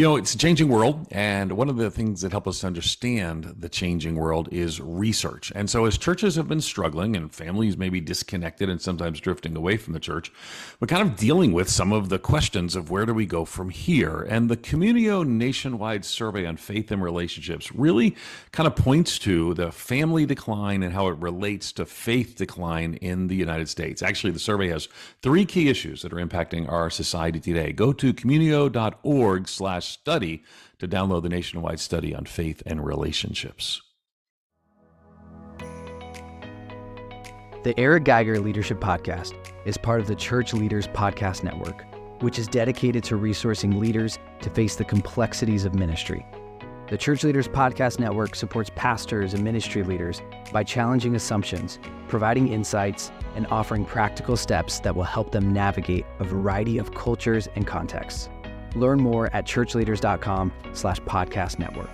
It's a changing world, and one of the things that help us understand the changing world is research. And so as churches have been struggling and families may be disconnected and sometimes drifting away from the church, we're kind of dealing with some of the questions of where do we go from here? And the Communio nationwide survey on faith and relationships really kind of points to the family decline and how it relates to faith decline in the United States. Actually, the survey has 3 key issues that are impacting our society today. Go to communio.org/study to download the nationwide study on faith and relationships. The Eric Geiger Leadership Podcast is part of the Church Leaders Podcast Network, which is dedicated to resourcing leaders to face the complexities of ministry. The Church Leaders Podcast Network supports pastors and ministry leaders by challenging assumptions, providing insights, and offering practical steps that will help them navigate a variety of cultures and contexts. Learn more at ChurchLeaders.com/podcast network.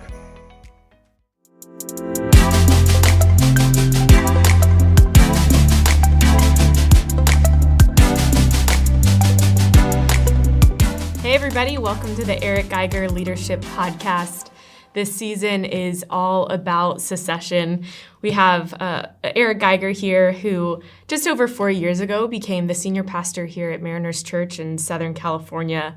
Hey everybody, welcome to the Eric Geiger Leadership Podcast. This season is all about secession. We have Eric Geiger here, who just over 4 years ago became the senior pastor here at Mariners Church in Southern California.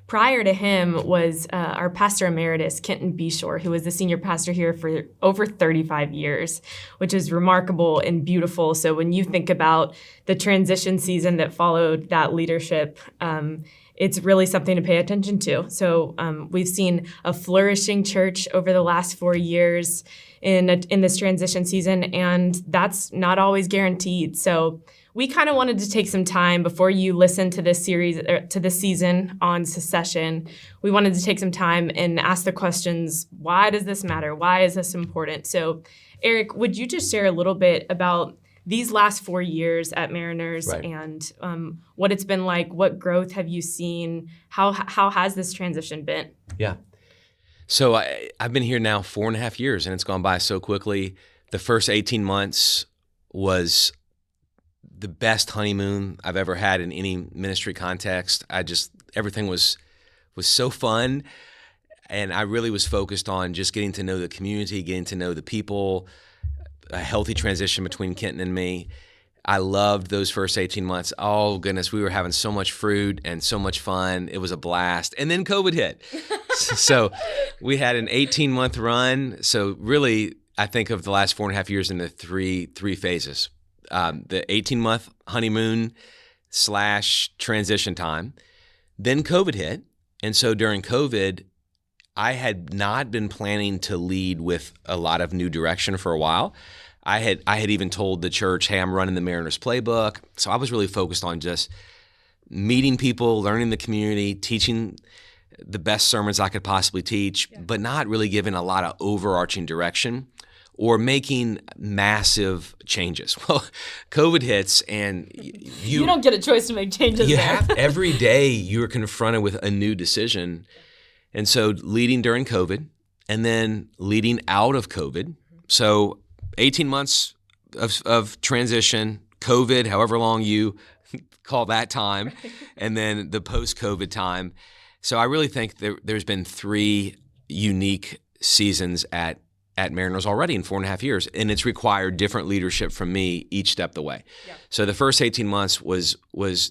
Prior to him was our pastor emeritus, Kenton Beshore, who was the senior pastor here for over 35 years, which is remarkable and beautiful. So when you think about the transition season that followed that leadership, it's really something to pay attention to. So we've seen a flourishing church over the last 4 years in this transition season, and that's not always guaranteed. So we kind of wanted to take some time before you listen to this series, to this season on secession. We wanted to take some time and ask the questions, why does this matter? Why is this important? So Eric, would you just share a little bit about these last 4 years at Mariners, right, and what it's been like? What growth have you seen? How has this transition been? Yeah. So I've been here now 4.5 years, and it's gone by so quickly. The first 18 months was the best honeymoon I've ever had in any ministry context. Everything was so fun, and I really was focused on just getting to know the community, getting to know the people, a healthy transition between Kenton and me. I loved those first 18 months. Oh, goodness, we were having so much fruit and so much fun. It was a blast. And then COVID hit. So we had an 18-month run. So really, I think of the last 4.5 years in the three phases. The 18-month honeymoon / transition time. Then COVID hit. And so during COVID, I had not been planning to lead with a lot of new direction for a while. I had even told the church, hey, I'm running the Mariners playbook. So I was really focused on just meeting people, learning the community, teaching the best sermons I could possibly teach, but not really giving a lot of overarching direction or making massive changes. Well, COVID hits, and you don't get a choice to make changes. Every day you're confronted with a new decision. And so leading during COVID and then leading out of COVID. So 18 months of transition, COVID, however long you call that time, and then the post-COVID time. So I really think there's been 3 unique seasons at Mariners already in 4.5 years, and it's required different leadership from me each step of the way. Yeah. So the first 18 months was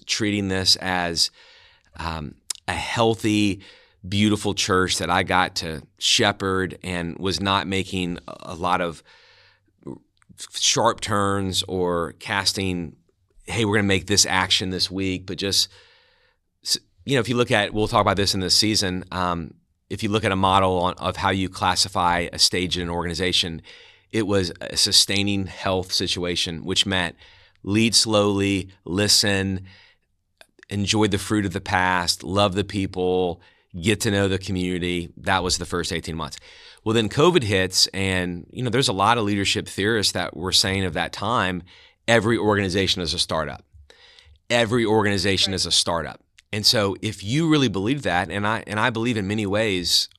treating this as a healthy, beautiful church that I got to shepherd and was not making a lot of sharp turns or casting, hey, we're going to make this action this week, but just, if you look at, we'll talk about this in this season, if you look at a model of how you classify a stage in an organization, it was a sustaining health situation, which meant lead slowly, listen, enjoy the fruit of the past, love the people, get to know the community. That was the first 18 months. Well, then COVID hits, and there's a lot of leadership theorists that were saying of that time, every organization is a startup. Every organization is a startup. And so if you really believe that, and I believe in many ways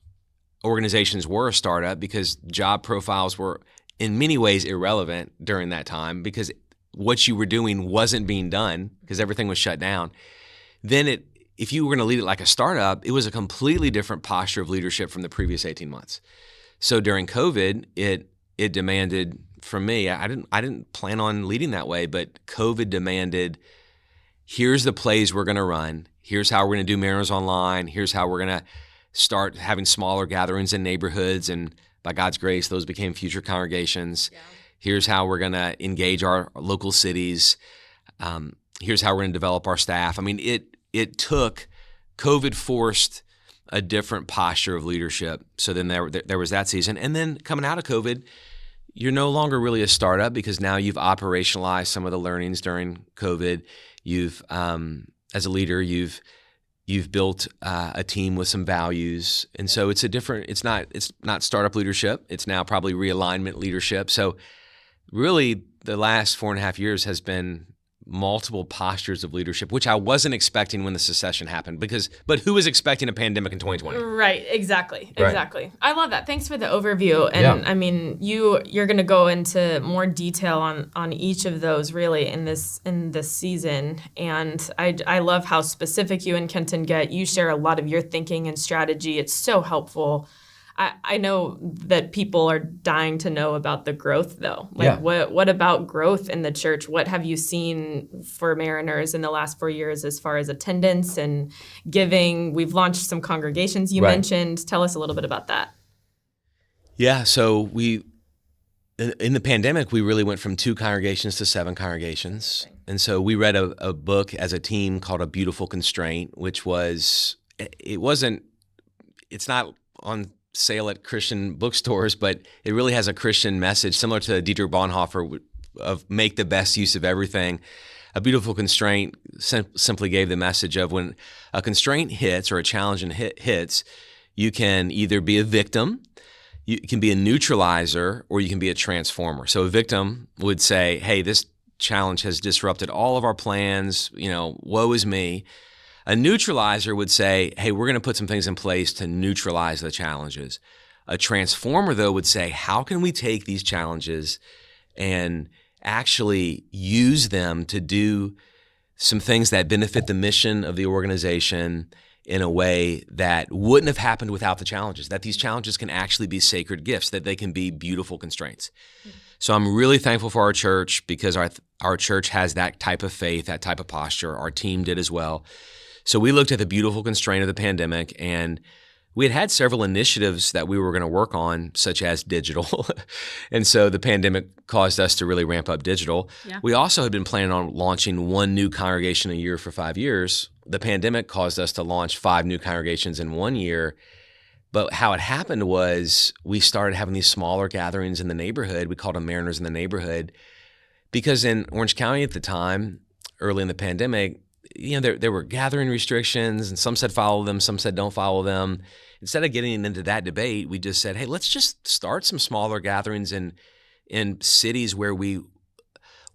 organizations were a startup because job profiles were in many ways irrelevant during that time because what you were doing wasn't being done because everything was shut down, then if you were going to lead it like a startup, it was a completely different posture of leadership from the previous 18 months. So during COVID, it demanded from me, I didn't plan on leading that way, but COVID demanded, here's the plays we're going to run. Here's how we're going to do Mariners Online. Here's how we're going to start having smaller gatherings in neighborhoods. And by God's grace, those became future congregations. Yeah. Here's how we're going to engage our local cities. Here's how we're going to develop our staff. I mean, it took, COVID forced a different posture of leadership. So then there was that season. And then coming out of COVID, you're no longer really a startup because now you've operationalized some of the learnings during COVID. You've, as a leader, you've built a team with some values. And so it's not startup leadership. It's now probably realignment leadership. So really the last 4.5 years has been multiple postures of leadership, which I wasn't expecting when the secession happened, but who was expecting a pandemic in 2020? Right, exactly. Right. I love that. Thanks for the overview. And I mean, you're going to go into more detail on each of those really in this season. And I love how specific you and Kenton get. You share a lot of your thinking and strategy. It's so helpful. I know that people are dying to know about the growth, though. What about growth in the church? What have you seen for Mariners in the last 4 years as far as attendance and giving? We've launched some congregations you mentioned. Tell us a little bit about that. Yeah, so in the pandemic, we really went from 2 congregations to 7 congregations. And so we read a book as a team called A Beautiful Constraint, which it's not on sale at Christian bookstores, but it really has a Christian message similar to Dietrich Bonhoeffer of make the best use of everything. A Beautiful Constraint simply gave the message of when a constraint hits or a challenge hits, you can either be a victim, you can be a neutralizer, or you can be a transformer. So a victim would say, hey, this challenge has disrupted all of our plans, woe is me. A neutralizer would say, hey, we're going to put some things in place to neutralize the challenges. A transformer, though, would say, how can we take these challenges and actually use them to do some things that benefit the mission of the organization in a way that wouldn't have happened without the challenges, that these challenges can actually be sacred gifts, that they can be beautiful constraints. So I'm really thankful for our church because our church has that type of faith, that type of posture. Our team did as well. So we looked at the beautiful constraint of the pandemic, and we had several initiatives that we were going to work on, such as digital. And so the pandemic caused us to really ramp up digital. Yeah. We also had been planning on launching 1 new congregation a year for 5 years. The pandemic caused us to launch 5 new congregations in 1 year. But how it happened was we started having these smaller gatherings in the neighborhood. We called them Mariners in the Neighborhood. Because in Orange County at the time, early in the pandemic, there were gathering restrictions, and some said follow them, some said don't follow them. Instead of getting into that debate, we just said, hey, let's just start some smaller gatherings in cities where we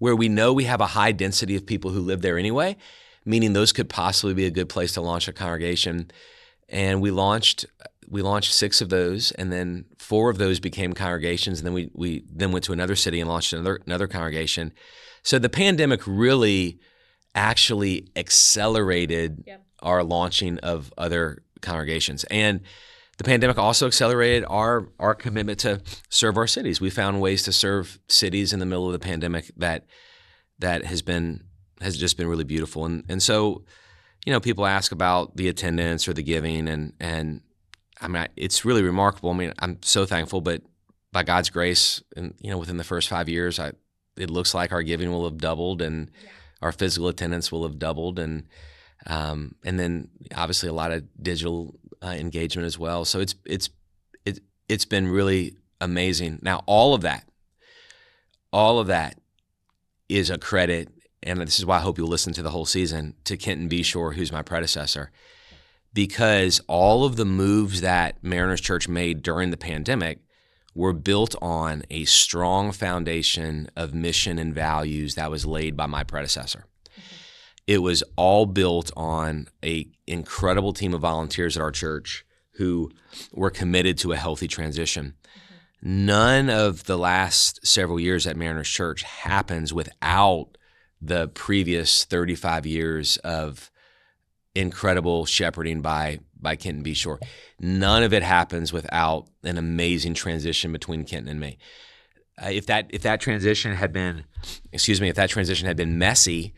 know we have a high density of people who live there anyway, meaning those could possibly be a good place to launch a congregation. And we launched 6 of those, and then 4 of those became congregations, and then we then went to another city and launched another congregation. So the pandemic really actually accelerated our launching of other congregations. And the pandemic also accelerated our commitment to serve our cities. We found ways to serve cities in the middle of the pandemic that has just been really beautiful. And so, people ask about the attendance or the giving, and I mean, it's really remarkable. I mean, I'm so thankful, but by God's grace, and within the first 5 years, it looks like our giving will have doubled, and our physical attendance will have doubled, and then obviously a lot of digital engagement as well. So it's been really amazing. Now all of that is a credit, and this is why I hope you'll listen to the whole season, to Kenton Beshore, who's my predecessor, because all of the moves that Mariners Church made during the pandemic were built on a strong foundation of mission and values that was laid by my predecessor. It was all built on an incredible team of volunteers at our church who were committed to a healthy transition. None of the last several years at Mariners Church happens without the previous 35 years of incredible shepherding by Kenton Beshore. None of it happens without an amazing transition between Kenton and me. If that transition had been messy,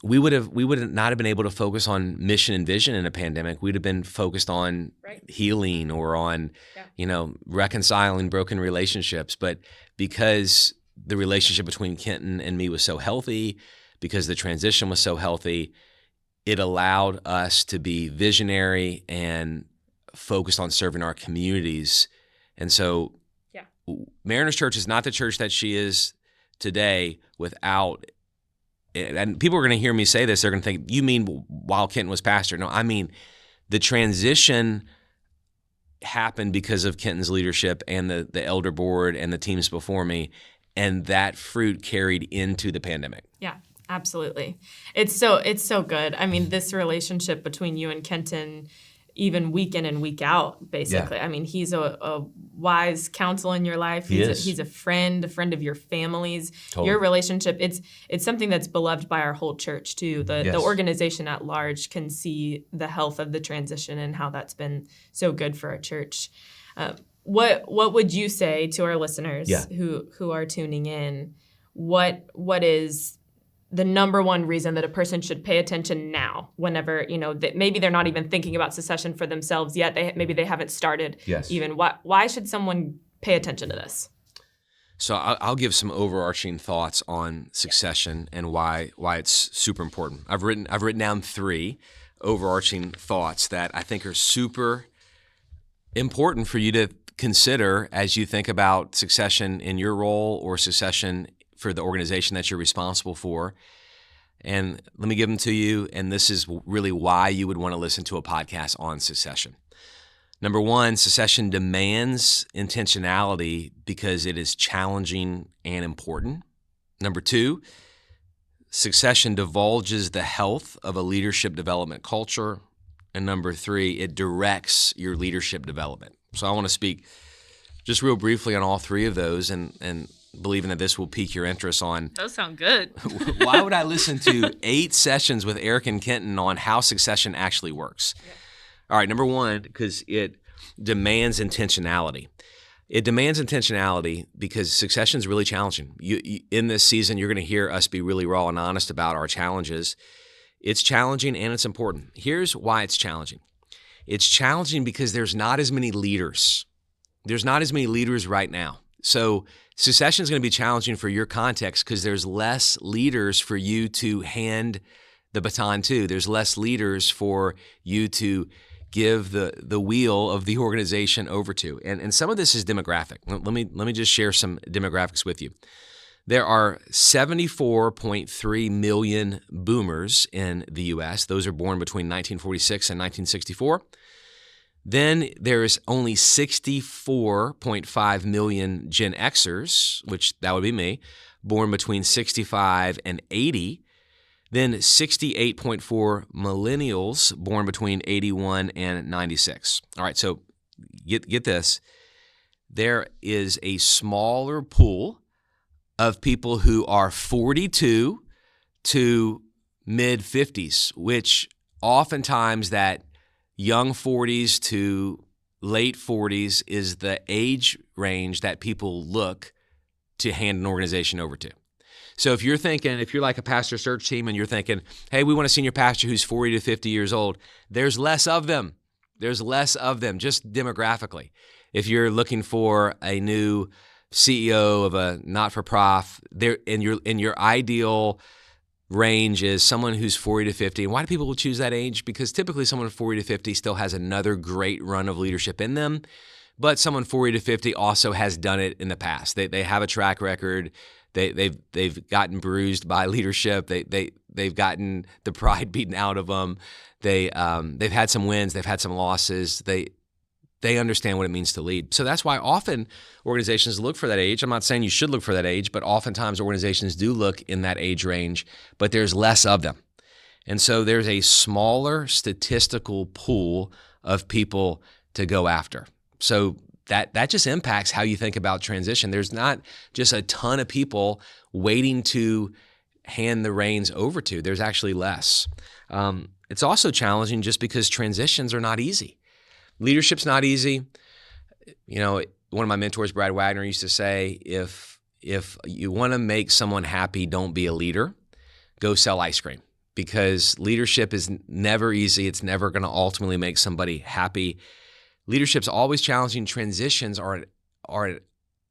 we would not have been able to focus on mission and vision in a pandemic. We'd have been focused on healing or on, reconciling broken relationships. But because the relationship between Kenton and me was so healthy, because the transition was so healthy, it allowed us to be visionary and focused on serving our communities. And so Mariners Church is not the church that she is today without, and people are going to hear me say this, they're going to think, you mean while Kenton was pastor? No, I mean the transition happened because of Kenton's leadership and the elder board and the teams before me, and that fruit carried into the pandemic. Yeah, absolutely. It's so good. I mean, this relationship between you and Kenton, even week in and week out, basically. Yeah. I mean, he's a wise counsel in your life. He's a friend of your families. Totally. Your relationship, it's something that's beloved by our whole church too. The organization at large can see the health of the transition and how that's been so good for our church. What would you say to our listeners who are tuning in? What is the number one reason that a person should pay attention now, whenever, that maybe they're not even thinking about succession for themselves yet, maybe they haven't started even. Why should someone pay attention to this? So I'll give some overarching thoughts on succession and why it's super important. I've written down 3 overarching thoughts that I think are super important for you to consider as you think about succession in your role or succession for the organization that you're responsible for. And let me give them to you, and this is really why you would want to listen to a podcast on succession. Number 1, succession demands intentionality because it is challenging and important. Number 2, succession divulges the health of a leadership development culture. And number 3, it directs your leadership development. So I want to speak just real briefly on all 3 of those and believing that this will pique your interest on. Those sound good. Why would I listen to 8 sessions with Eric and Kenton on how succession actually works? Yeah. All right, number 1, because it demands intentionality. It demands intentionality because succession is really challenging. You in this season, you're going to hear us be really raw and honest about our challenges. It's challenging and it's important. Here's why it's challenging. It's challenging because there's not as many leaders. There's not as many leaders right now. So succession is going to be challenging for your context because there's less leaders for you to hand the baton to. There's less leaders for you to give the wheel of the organization over to. And some of this is demographic. Let me just share some demographics with you. There are 74.3 million boomers in the U.S. Those are born between 1946 and 1964. Then there is only 64.5 million Gen Xers, which that would be me, born between 65 and 80. Then 68.4 millennials born between 81 and 96. All right, so get this. There is a smaller pool of people who are 42 to mid-50s, which oftentimes that young 40s to late 40s is the age range that people look to hand an organization over to. So if you're like a pastor search team and you're thinking, hey, we want a senior pastor who's 40 to 50 years old, there's less of them. There's less of them just demographically. If you're looking for a new CEO of a not-for-profit, there in your ideal range is someone who's 40 to 50. And why do people choose that age? Because typically someone 40 to 50 still has another great run of leadership in them, but someone 40 to 50 also has done it in the past. They have a track record. They've gotten bruised by leadership. They've gotten the pride beaten out of them. They've had some wins. They've had some losses. They understand what it means to lead. So that's why often organizations look for that age. I'm not saying you should look for that age, but oftentimes organizations do look in that age range, but there's less of them. And so there's a smaller statistical pool of people to go after. So that just impacts how you think about transition. There's not just a ton of people waiting to hand the reins over to. There's actually less. it's also challenging just because transitions are not easy. Leadership's not easy. One of my mentors, Brad Wagner, used to say, if you want to make someone happy, don't be a leader, go sell ice cream. Because leadership is never easy. It's never going to ultimately make somebody happy. Leadership's always challenging. Transitions are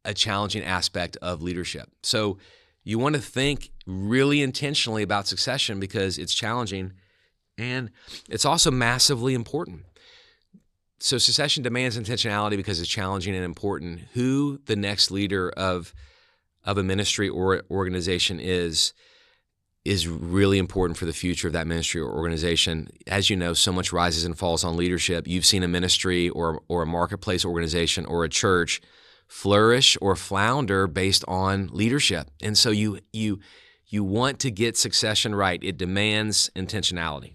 a challenging aspect of leadership. So you want to think really intentionally about succession because it's challenging and it's also massively important. So succession demands intentionality because it's challenging and important. Who the next leader of a ministry or organization is really important for the future of that ministry or organization. As you know, so much rises and falls on leadership. You've seen a ministry or a marketplace organization or a church flourish or flounder based on leadership. And so you want to get succession right. It demands intentionality.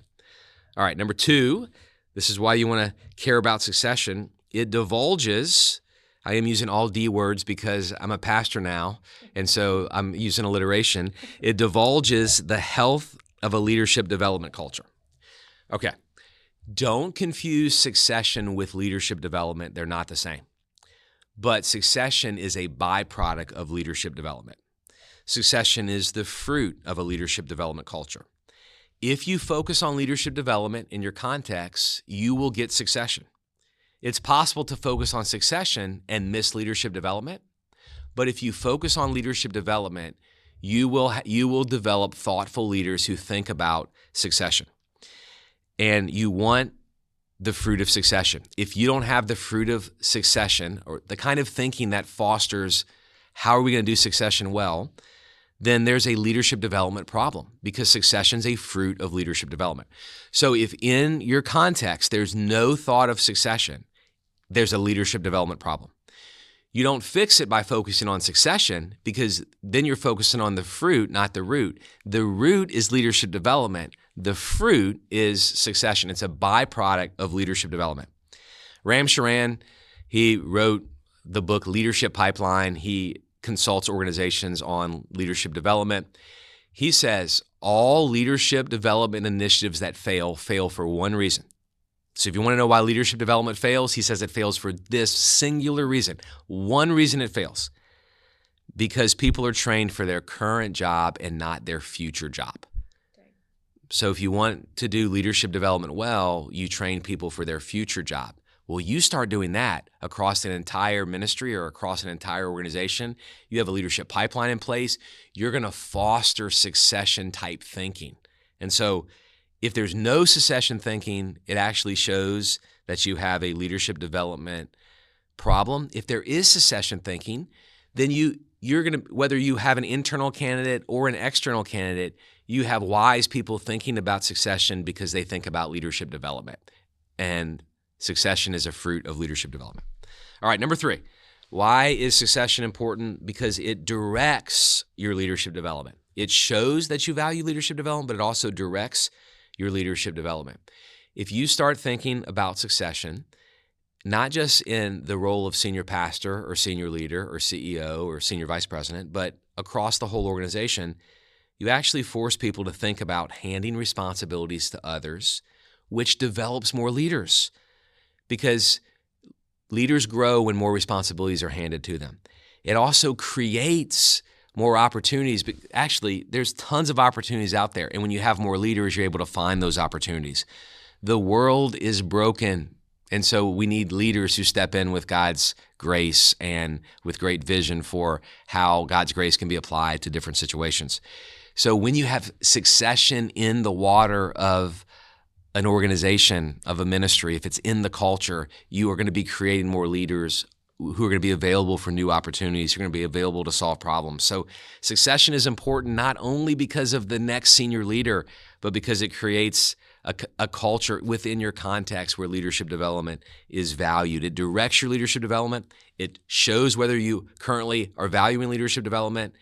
All right, number 2, this is why you want to care about succession. It divulges, I am using all D words because I'm a pastor now, and so I'm using alliteration. It divulges the health of a leadership development culture. Okay, don't confuse succession with leadership development. They're not the same. But succession is a byproduct of leadership development. Succession is the fruit of a leadership development culture. If you focus on leadership development in your context, you will get succession. It's possible to focus on succession and miss leadership development, but if you focus on leadership development, you will develop thoughtful leaders who think about succession. And you want the fruit of succession. If you don't have the fruit of succession or the kind of thinking that fosters how are we going to do succession well, then there's a leadership development problem because succession is a fruit of leadership development. So if in your context there's no thought of succession, there's a leadership development problem. You don't fix it by focusing on succession because then you're focusing on the fruit, not the root. The root is leadership development. The fruit is succession. It's a byproduct of leadership development. Ram Charan, he wrote the book Leadership Pipeline. He consults organizations on leadership development. He says all leadership development initiatives that fail for one reason. So if you want to know why leadership development fails, he says it fails for this singular reason. One reason it fails, because people are trained for their current job and not their future job. So if you want to do leadership development well, you train people for their future job. Well, you start doing that across an entire ministry or across an entire organization. You have a leadership pipeline in place. You're going to foster succession type thinking. And so if there's no succession thinking, it actually shows that you have a leadership development problem. If there is succession thinking, then you're going to, whether you have an internal candidate or an external candidate, you have wise people thinking about succession because they think about leadership development. And succession is a fruit of leadership development. All right, number 3. Why is succession important? Because it directs your leadership development. It shows that you value leadership development, but it also directs your leadership development. If you start thinking about succession, not just in the role of senior pastor or senior leader or CEO or senior vice president, but across the whole organization, you actually force people to think about handing responsibilities to others, which develops more leaders. Because leaders grow when more responsibilities are handed to them. It also creates more opportunities, but actually there's tons of opportunities out there. And when you have more leaders, you're able to find those opportunities. The world is broken. And so we need leaders who step in with God's grace and with great vision for how God's grace can be applied to different situations. So when you have succession in the water of an organization, of a ministry, if it's in the culture, you are going to be creating more leaders who are going to be available for new opportunities. You're going to be available to solve problems. So succession is important not only because of the next senior leader, but because it creates a culture within your context where leadership development is valued. It directs your leadership development. It shows whether you currently are valuing leadership development,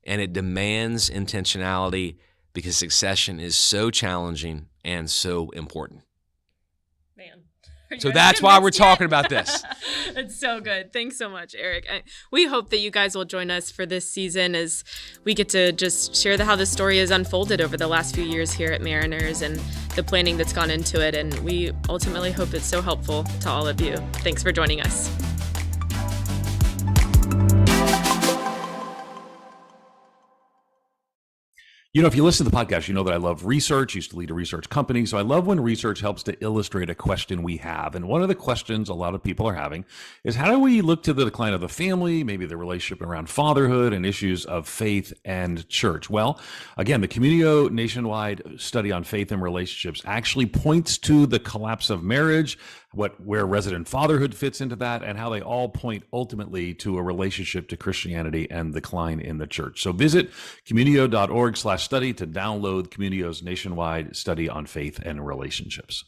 and it demands intentionality because succession is so challenging and so important. Man, So that's why we're talking about this. It's so good. Thanks so much, Eric. We hope that you guys will join us for this season as we get to just share how the story has unfolded over the last few years here at Mariners and the planning that's gone into it. And we ultimately hope it's so helpful to all of you. Thanks for joining us. You know, if you listen to the podcast, you know that I love research. I used to lead a research company. So I love when research helps to illustrate a question we have. And one of the questions a lot of people are having is, how do we look to the decline of the family, maybe the relationship around fatherhood and issues of faith and church? Well, again, the Communio nationwide study on faith and relationships actually points to the collapse of marriage, where resident fatherhood fits into that, and how they all point ultimately to a relationship to Christianity and decline in the church. So visit communio.org/study to download Communio's nationwide study on faith and relationships.